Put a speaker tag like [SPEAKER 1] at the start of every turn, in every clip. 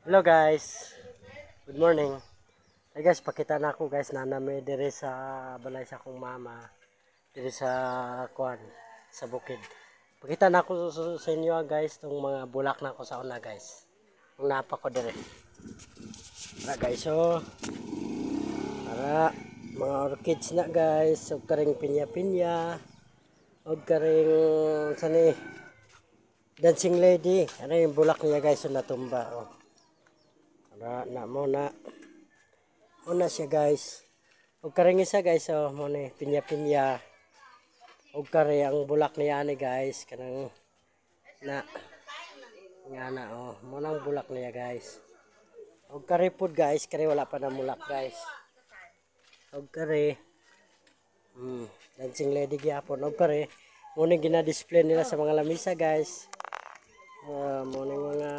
[SPEAKER 1] Hello guys, good morning. Hey guys, pakita na ako guys na nami dire sa balay sa akong mama, dire sa kuan, sa bukid. Pakita na ako sa inyo guys tong mga bulak na ko sa una guys. Ang napa ko dire. Para guys, so para mga orchids na guys, ug karing pinya-pinya, ug karing sani dancing lady. Ano yung bulak niya guys na natumba oh. Na muna siya guys. Og karing isa guys oh mo ni pinya-pinya. Og kare ang bulak niya ni guys kanang na nga na oh mo nang bulak niya guys. Og kare pud guys, kare wala pa na mulak guys. Og kare dancing lady gyapon. Og kare mo ni gina-display nila sa mga lamisa guys. Mo ni mga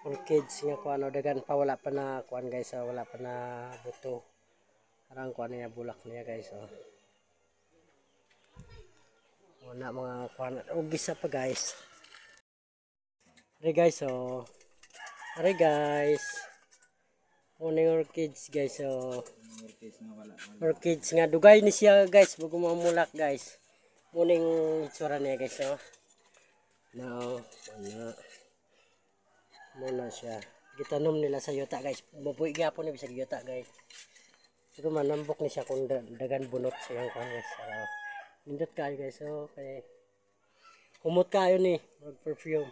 [SPEAKER 1] orchids nga kuan dagan pa wala pa na kuan guys wala pa na buto arang kuan niya bulak niya guys wala mga kuan og isa pa guys are guys uning orchids guys orchids nga dugay ni siya guys bago mamulak guys uning itsura niya guys no muna siya gitanom nila sa yuta guys mabuhi gyapon ni bisag yuta guys pero manambok ni siya kung dagan bunot siyang kuan guys nindot kayo guys so kay humot kayo ni mag perfume